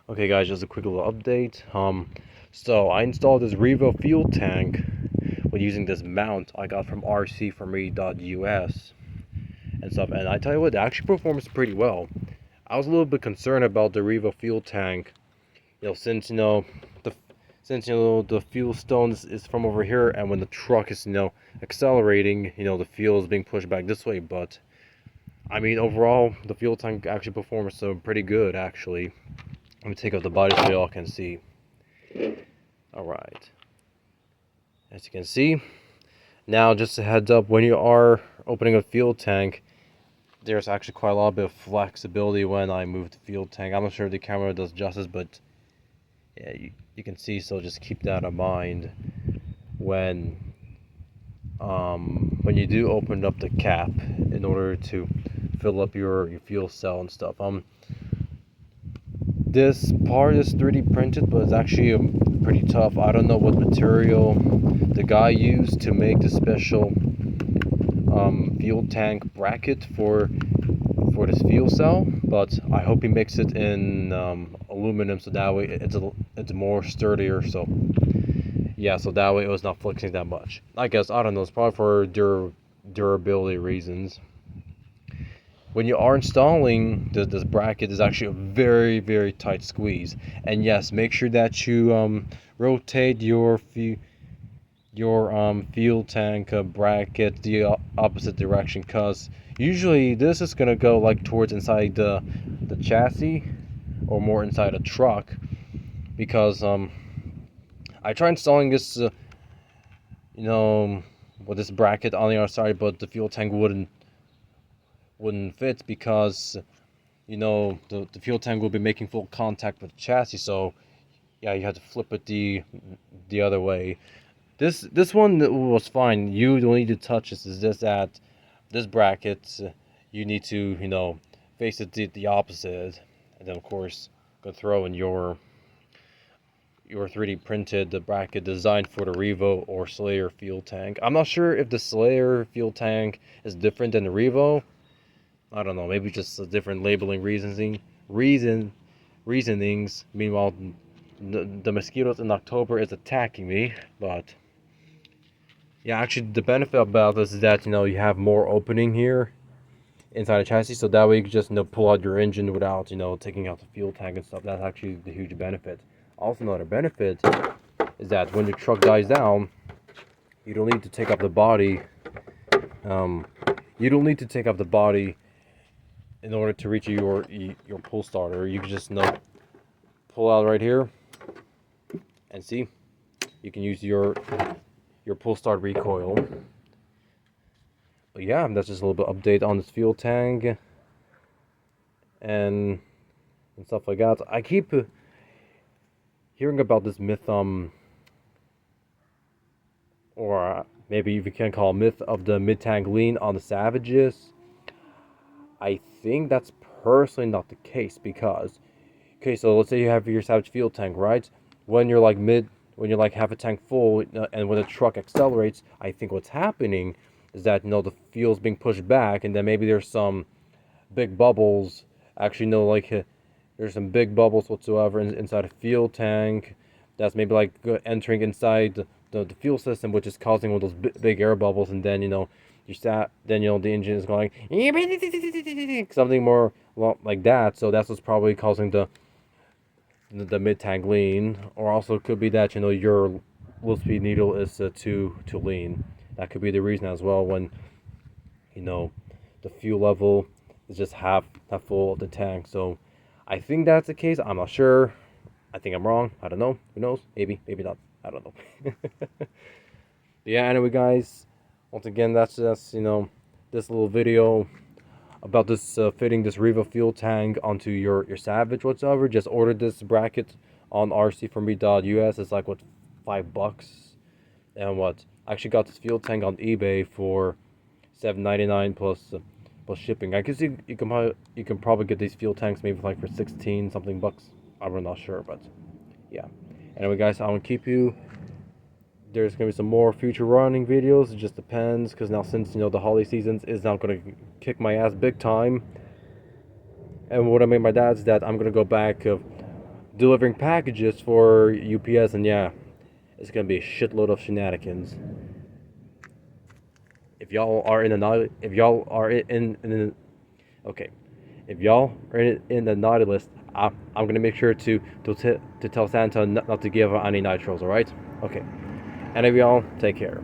Okay guys, just a quick little update. So I installed this Revo fuel tank when using this mount I got from rc.us and stuff, and I tell you what, it actually performs pretty well. I was a little bit concerned about the Revo fuel tank, since the fuel stone is from over here, and when the truck is accelerating, the fuel is being pushed back this way. But I mean, overall, the fuel tank actually performs pretty good actually. Let me take out the body so y'all can see. Alright. As you can see, now just a heads up, when you are opening a fuel tank, there's actually quite a lot of flexibility when I move the fuel tank. I'm not sure if the camera does justice, but yeah, you can see, so just keep that in mind when you do open up the cap in order to fill up your fuel cell and stuff. This part is 3D printed, but it's actually pretty tough. I don't know what material the guy used to make the special fuel tank bracket for this fuel cell, but I hope he makes it in aluminum, so that way it's more sturdier. So yeah, so that way it was not flexing that much. I guess, I don't know, it's probably for durability reasons. When you are installing this bracket, is actually a very, very tight squeeze. And yes, make sure that you rotate your fuel tank bracket the opposite direction, because usually this is gonna go like towards inside the chassis, or more inside a truck, because I tried installing this with this bracket on the other side, but the fuel tank wouldn't fit, because the fuel tank will be making full contact with the chassis. So yeah, you have to flip it the other way. This one was fine. You don't need to touch this. It's just that this bracket, you need to face it the opposite, and then of course go throw in your 3D printed bracket designed for the Revo or Slayer fuel tank. I'm not sure if the Slayer fuel tank is different than the Revo. I don't know, maybe just a different labeling reasonings. Meanwhile, the mosquitoes in October is attacking me. But yeah, actually the benefit about this is that you have more opening here inside the chassis, so that way you can just pull out your engine without taking out the fuel tank and stuff. That's actually the huge benefit. Also, another benefit is that when your truck dies down, you don't need to take off the body. You don't need to take off the body in order to reach your pull starter. You can just pull out right here, and see, you can use your pull start recoil. But yeah, that's just a little bit update on this fuel tank and stuff like that. I keep hearing about this myth, or maybe you can call myth of the mid-tank lean on the Savages. I think that's personally not the case, because okay, so let's say you have your Savage fuel tank, right? When you're like half a tank full, and when the truck accelerates, I think what's happening is that the fuel's being pushed back, and then maybe there's some big bubbles. Actually, there's some big bubbles whatsoever inside a fuel tank. That's maybe like entering inside the fuel system, which is causing one of those big air bubbles, and then the engine is going something more like that. So that's what's probably causing the mid-tank lean. Or also it could be that your low speed needle is too lean. That could be the reason as well, when the fuel level is just half full of the tank. So I think that's the case. I'm not sure. I think I'm wrong. I don't know. Who knows? Maybe not. I don't know. Yeah, anyway guys, once again, that's this little video about this fitting this Revo fuel tank onto your Savage whatsoever. Just ordered this bracket on rc.us. It's like, what, $5? And what, I actually got this fuel tank on eBay for $7.99 plus shipping. I guess you can probably get these fuel tanks maybe like for 16 something bucks. I'm not sure, but yeah. Anyway guys, I won't keep you. There's gonna be some more future running videos. It just depends, because now, since the holiday season is now gonna kick my ass big time, and what I made my dad is that I'm gonna go back delivering packages for UPS, and yeah, it's gonna be a shitload of shenanigans. If y'all are in the naughty, if y'all are in okay, if y'all are in the naughty list, I'm gonna make sure to tell Santa not to give any nitros. All right? Okay. And of y'all, take care.